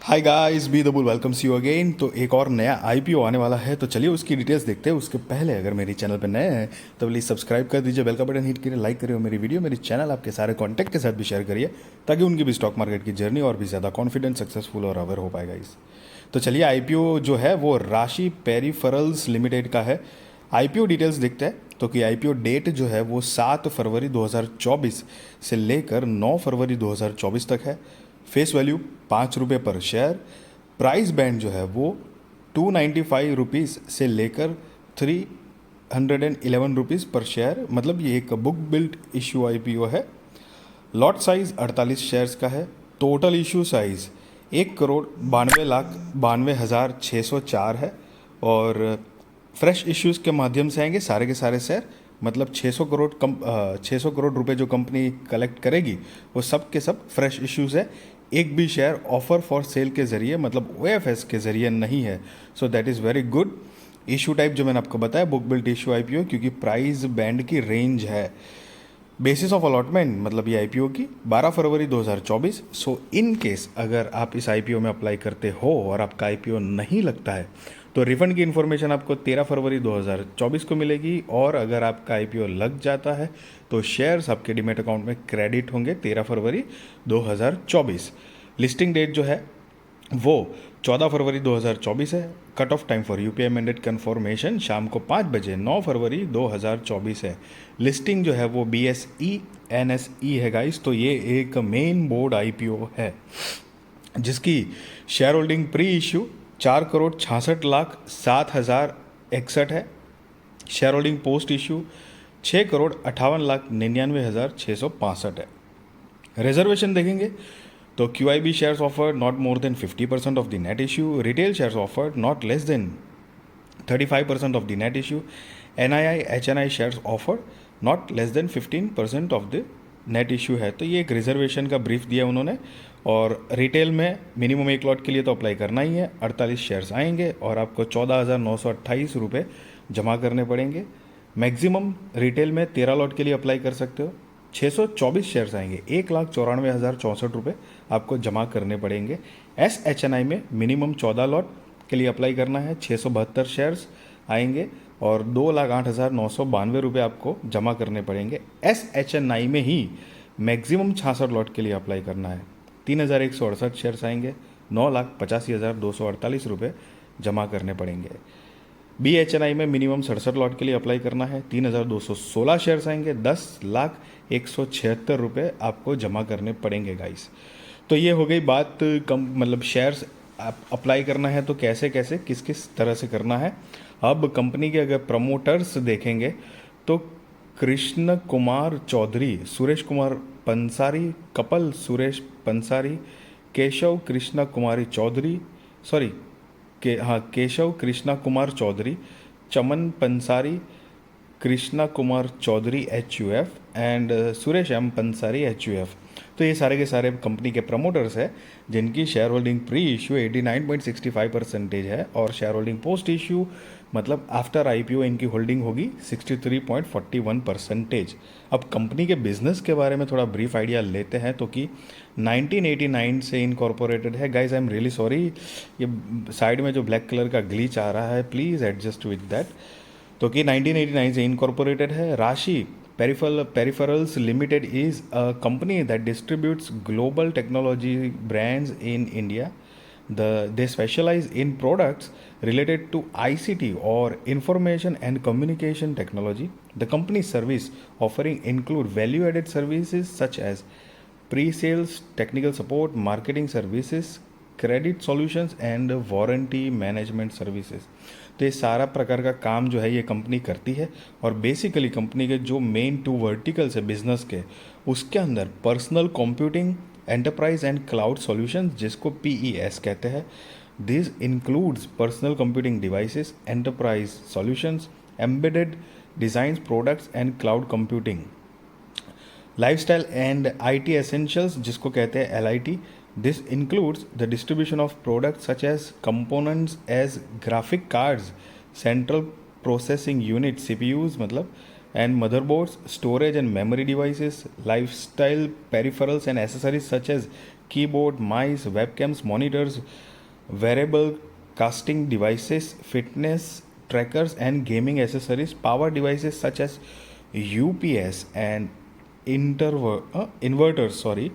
Hi guys, be the bull welcomes you again. तो एक और नया आईपीओ आने वाला है, तो चलिए उसकी डिटेल्स देखते हैं। उसके पहले अगर मेरी चैनल पर नए हैं तो प्लीज़ सब्सक्राइब कर दीजिए, बेल का बटन हिट करिए, लाइक करिए और मेरी वीडियो मेरी चैनल आपके सारे कॉन्टैक्ट के साथ भी शेयर करिए, ताकि उनकी भी स्टॉक मार्केट की जर्नी और भी ज़्यादा कॉन्फिडेंट, सक्सेसफुल और अवेयर हो पाए गाइस। तो चलिए आईपीओ जो है वो राशि पेरिफेरल्स लिमिटेड का है। आईपीओ डिटेल्स देखते हैं तो कि आईपीओ डेट जो है वो 7 फरवरी 2024 से लेकर 9 फरवरी 2024 तक है। फेस वैल्यू ₹5 पर शेयर। प्राइस बैंड जो है वो ₹295 से लेकर ₹311 पर शेयर, मतलब ये एक बुक बिल्ट इशू आईपीओ है। लॉट साइज 48 शेयर्स का है। टोटल इशू साइज 1,92,92,604 है। और फ्रेश इश्यूज के माध्यम से आएंगे सारे के सारे शेयर, मतलब 600 करोड़ रुपए जो कंपनी कलेक्ट करेगी वो सब के सब फ्रेश इश्यूज है। एक भी शेयर ऑफर फॉर सेल के ज़रिए, मतलब ओएफएस के ज़रिए नहीं है। So that is very good. Issue type जो मैंने आपको बताया बुक बिल्ट इशू आईपीओ, क्योंकि प्राइस बैंड की रेंज है। बेसिस ऑफ अलॉटमेंट मतलब ये आईपीओ की 12 फरवरी 2024। सो इन केस अगर आप इस आईपीओ में अप्लाई करते हो और आपका आईपीओ नहीं लगता है तो रिफंड की इन्फॉर्मेशन आपको 13 फरवरी 2024 को मिलेगी। और अगर आपका आईपीओ लग जाता है तो शेयर्स आपके डीमैट अकाउंट में क्रेडिट होंगे 13 फरवरी 2024। लिस्टिंग डेट जो है वो 14 फरवरी 2024 है। Cut off time for UPI mandate confirmation शाम को 5 बजे 9 फरवरी 2024 है। लिस्टिंग जो है वो BSE NSE है गाइस। तो ये एक मेन बोर्ड आईपीओ है जिसकी शेयर होल्डिंग प्री इश्यू 4,66,07,061 है। शेयर होल्डिंग पोस्ट इश्यू 6,58,99,665 है। रिजर्वेशन देखेंगे तो QIB shares offered not more than 50% of the net issue, retail shares offered not less than 35% of the net issue, NII HNI shares offered not less than 15% of the net issue है। तो ये एक reservation का brief दिया उन्होंने। और retail में minimum एक लॉट के लिए तो अप्लाई करना ही है। 48 शेयर्स आएंगे और आपको 14,928 रुपये जमा करने पड़ेंगे। मैक्सिमम रिटेल में 13 लॉट के लिए अप्लाई कर सकते हो। 624 शेयर्स आएंगे, 1,94,064 रुपये आपको जमा करने पड़ेंगे। SHNI में मिनिमम 14 लॉट के लिए अप्लाई करना है, 672 शेयर्स आएंगे और 2,08,992 रुपये आपको जमा करने पड़ेंगे। SHNI में ही मैक्सिमम 66 लॉट के लिए अप्लाई करना है, 3,168 शेयर्स आएंगे, 9,85,248 रुपये जमा करने पड़ेंगे। BHNI में मिनिमम 67 लॉट के लिए अप्लाई करना है, 3,216 शेयर्स आएंगे, 10,176 रुपये आपको जमा करने पड़ेंगे गाइस। तो ये हो गई बात कम, मतलब शेयर्स अप्लाई करना है तो कैसे कैसे किस किस तरह से करना है। अब कंपनी के अगर प्रमोटर्स देखेंगे तो Krishna Kumar Chaudhary, Suresh Kumar Pansari, Kapil Suresh Pansari, Keshav Krishna Kumari Chaudhary, sorry Keshav Krishna Kumar Chaudhary, Chaman Pansari, Krishna Kumar Chaudhary HUF and Suresh M Pansari HUF। तो ये सारे के सारे कंपनी के प्रमोटर्स हैं जिनकी शेयर होल्डिंग प्री इशू 89.65% है और शेयर होल्डिंग पोस्ट इशू मतलब आफ्टर आईपीओ इनकी होल्डिंग होगी 63.41%। अब कंपनी के बिजनेस के बारे में थोड़ा ब्रीफ आइडिया लेते हैं तो कि 1989 से इनकॉर्पोरेटेड है। Guys I am really sorry, ये साइड में जो ब्लैक कलर का ग्लीच आ रहा है, प्लीज़ एडजस्ट विद दैट। तो कि 1989 से इनकॉर्पोरेटेड है। राशि peripherals limited is a company that distributes global technology brands in India. They specialize in products related to ICT or information and communication technology. The company's service offering include value-added services such as pre-sales, technical support, marketing services, credit solutions and warranty management services. तो ये सारा प्रकार का काम जो है ये company करती है। और बेसिकली कंपनी के जो मेन 2 वर्टिकल्स है बिजनेस के, उसके अंदर personal computing, enterprise and cloud solutions जिसको PES कहते हैं। This includes personal computing devices, enterprise solutions, embedded designs products and cloud computing. Lifestyle and IT essentials जिसको कहते हैं LIT। This includes the distribution of products such as components as graphic cards, central processing unit CPUs मतलब, and motherboards, storage and memory devices, lifestyle peripherals and accessories such as keyboard, mice, webcams, monitors, wearable casting devices, fitness trackers, and gaming accessories, power devices such as UPS and inverters, sorry,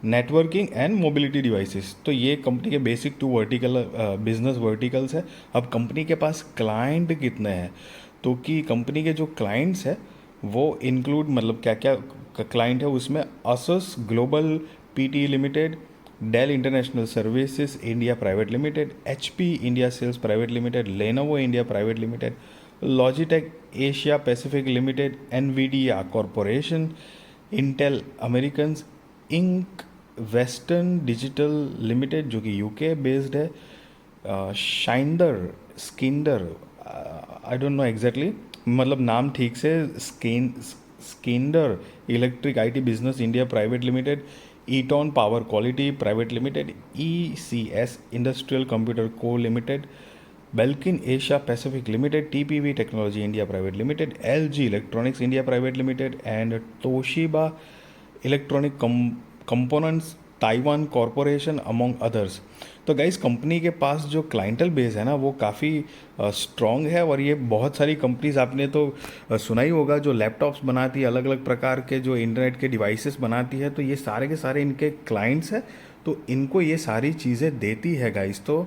networking and mobility devices. तो ये company के basic two vertical business verticals है। अब company के पास client कितने हैं, तो कि कंपनी के जो क्लाइंट्स है वो इंक्लूड मतलब क्या क्या क्लाइंट है उसमें, Asus global PT limited, Dell international services India private limited, HP India sales private limited, Lenovo India private limited, Logitech Asia Pacific limited, Nvidia corporation, Intel American Inc, western digital limited जो कि UK based है, Schneider Schneider, I don't know exactly मतलब नाम ठीक से, Schneider Electric IT business India private limited, Eaton power quality private limited, ECS industrial computer co limited, Belkin Asia Pacific limited, TPV technology India private limited, LG electronics India private limited and Toshiba electronic components Taiwan corporation among others. तो guys company के पास जो clientele base है ना वो काफ़ी strong है, और ये बहुत सारी कंपनीज आपने तो सुना ही होगा जो लैपटॉप्स बनाती है, अलग अलग प्रकार के जो इंटरनेट के डिवाइसेस बनाती है, तो ये सारे के सारे इनके क्लाइंट्स हैं, तो इनको ये सारी चीज़ें देती है गाइस। तो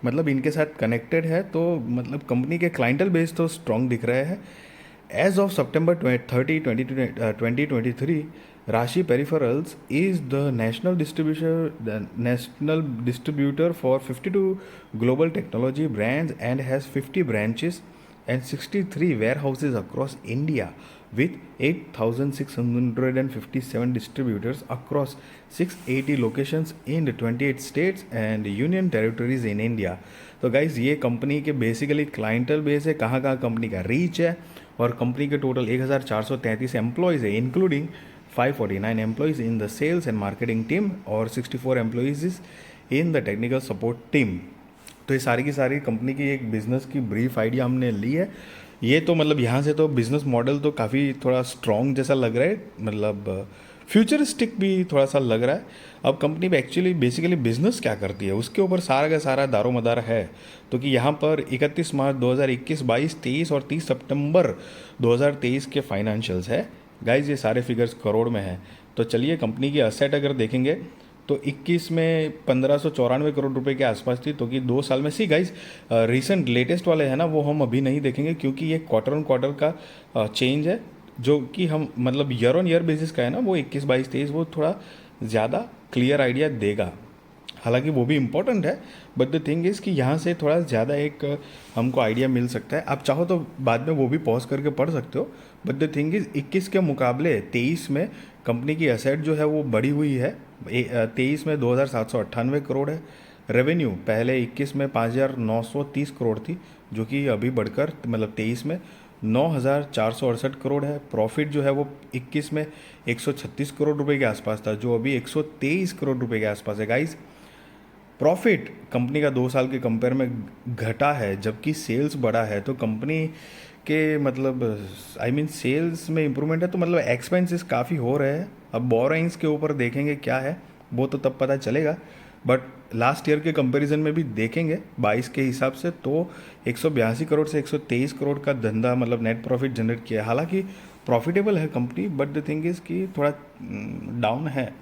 मतलब इनके साथ कनेक्टेड है, तो मतलब कंपनी के क्लाइंटल बेस तो स्ट्रॉन्ग दिख रहे हैं। As of September 30, 2023, Rashi Peripherals is the national distributor for 52 global technology brands and has 50 branches and 63 warehouses across India with 8,657 distributors across 680 locations in 28 states and union territories in India। तो guys ये company के basically clientele base है, कहाँ कहाँ company का reach है, और company के टोटल 1,433 एम्प्लॉयज़ है, including 549 employees in the sales and marketing team और 64 employees in the technical support team. तो ये सारी की सारी कंपनी की एक बिज़नेस की ब्रीफ आइडिया हमने ली है। ये तो मतलब यहाँ से तो बिज़नेस मॉडल तो काफ़ी थोड़ा स्ट्रॉन्ग जैसा लग रहा है, मतलब फ्यूचरिस्टिक भी थोड़ा सा लग रहा है। अब कंपनी में एक्चुअली बेसिकली बिजनेस क्या करती है उसके ऊपर सारा का सारा दारोमदार है। तो कि यहाँ पर 31 मार्च 2021, 22, 23 और 30 सितंबर 2023 के फाइनेंशियल्स है गाइज, ये सारे फिगर्स करोड़ में है। तो चलिए कंपनी की असेट अगर देखेंगे तो 21 में 1594 करोड़ रुपए के आसपास थी, तो कि 2 साल में सी गाइज रिसेंट लेटेस्ट वाले हैं ना वो हम अभी नहीं देखेंगे, क्योंकि ये क्वार्टर ऑन क्वार्टर का चेंज है, जो कि हम मतलब ईयर ऑन ईयर बेसिस का है ना, वो 21, 22, 23 वो थोड़ा ज़्यादा क्लियर आइडिया देगा। हालांकि वो भी इम्पोर्टेंट है, बट द थिंग इज़ कि यहाँ से थोड़ा ज़्यादा एक हमको आइडिया मिल सकता है। आप चाहो तो बाद में वो भी पॉज करके पढ़ सकते हो, बट द थिंग इज़ 21 के मुकाबले 23 में कंपनी की एसेट जो है वो बढ़ी हुई है। 23 में 2,798 करोड़ है। रेवेन्यू पहले 21 में 5,930 करोड़ थी, जो कि अभी बढ़कर मतलब 23 में 9,468 करोड़ है। प्रॉफिट जो है वो 21 में 136 करोड़ रुपए के आसपास था, जो अभी 123 करोड़ रुपए के आसपास है गाइस। प्रॉफिट कंपनी का 2 साल के कंपेयर में घटा है, जबकि सेल्स बढ़ा है। तो कंपनी के मतलब आई मीन सेल्स में इम्प्रूवमेंट है, तो मतलब एक्सपेंसेस काफ़ी हो रहे हैं। अब बोरोइंग्स के ऊपर देखेंगे क्या है वो तो तब पता चलेगा, बट लास्ट ईयर के कंपैरिजन में भी देखेंगे 22 के हिसाब से तो 182 करोड़ से 123 करोड़ का धंधा मतलब नेट प्रॉफिट जनरेट किया है। हालांकि प्रॉफिटेबल है company, but the thing is कि थोड़ा डाउन है।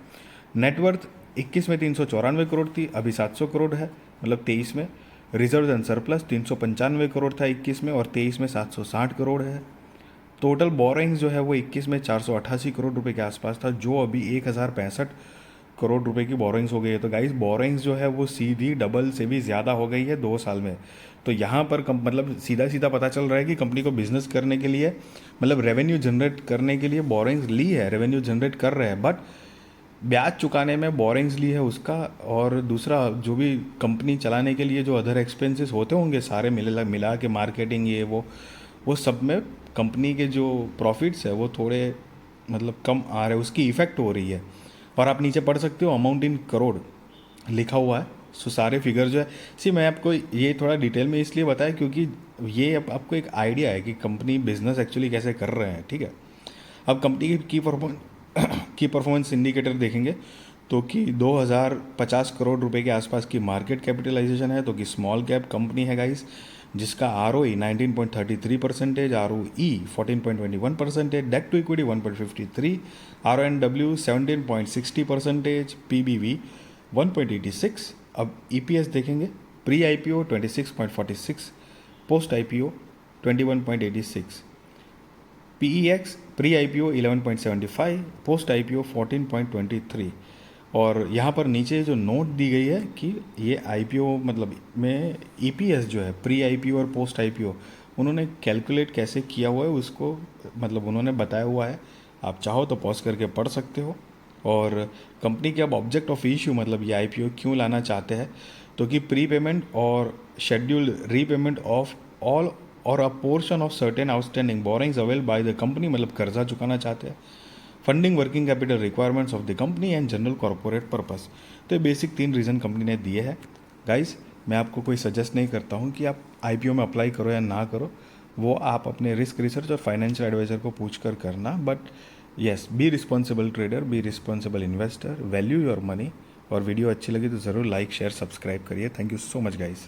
नेटवर्थ 21 में 394 करोड़ थी, अभी 700 करोड़ है मतलब 23 में। रिजर्व एंड सरप्लस 395 करोड़ था 21 में, और 23 में 760 करोड़ है। टोटल बोरोइंग्स जो है वो 21 में 488 करोड़ रुपए के आसपास था, जो अभी 1,065 करोड़ रुपए की बोरोइंग्स हो गई है। तो गाइस बोरोइंग्स जो है वो सीधी डबल से भी ज़्यादा हो गई है 2 साल में। तो यहाँ पर मतलब सीधा सीधा पता चल रहा है कि कंपनी को बिजनेस करने के लिए मतलब रेवेन्यू जनरेट करने के लिए बोरोइंग्स ली है, रेवेन्यू जनरेट कर रहे हैं, बट ब्याज चुकाने में बोरोइंग्स ली है उसका, और दूसरा जो भी कंपनी चलाने के लिए जो अदर एक्सपेंसेस होते होंगे सारे मिला के मार्केटिंग ये वो सब में कंपनी के जो प्रॉफिट्स है वो थोड़े मतलब कम आ रहे हैं, उसकी इफ़ेक्ट हो रही है। और आप नीचे पढ़ सकते हो अमाउंट इन करोड़ लिखा हुआ है। सो सारे फिगर जो है मैं आपको ये थोड़ा डिटेल में इसलिए बताया क्योंकि ये आपको एक आइडिया है कि कंपनी बिजनेस एक्चुअली कैसे कर रहे हैं, ठीक है। अब कंपनी की परफॉर्मेंस इंडिकेटर देखेंगे तो कि 2050 करोड़ रुपए के आसपास की मार्केट कैपिटलाइजेशन है, तो कि स्मॉल कैप कंपनी है गाइस, जिसका ROE 19.33%, ROE 14.21%, debt to equity 1.53, RONW 17.60%, PBV 1.86। अब EPS देखेंगे, pre IPO 26.46, post IPO 21.86, PEX pre IPO 11.75, post IPO 14.23। और यहाँ पर नीचे जो नोट दी गई है कि ये IPO मतलब में EPS जो है प्री IPO और पोस्ट IPO उन्होंने कैलकुलेट कैसे किया हुआ है उसको मतलब उन्होंने बताया हुआ है। आप चाहो तो पॉज करके पढ़ सकते हो। और कंपनी के अब ऑब्जेक्ट ऑफ इशू मतलब ये IPO क्यों लाना चाहते हैं, तो कि प्री पेमेंट और शेड्यूल्ड रीपेमेंट ऑफ ऑल और अ portion of certain outstanding borings avail by the company, मतलब कर्जा चुकाना चाहते हैं। Funding working capital requirements of the company and general corporate purpose. तो ये बेसिक 3 रीज़न कंपनी ने दिए हैं। गाइस, मैं आपको कोई सजेस्ट नहीं करता हूँ कि आप IPO में अप्लाई करो या ना करो, वो आप अपने रिस्क रिसर्च और फाइनेंशियल एडवाइज़र को पूछ कर करना। But yes, be responsible trader, be responsible investor, value your money. और वीडियो अच्छी लगी तो ज़रूर लाइक शेयर सब्सक्राइब करिए। Thank you so much guys.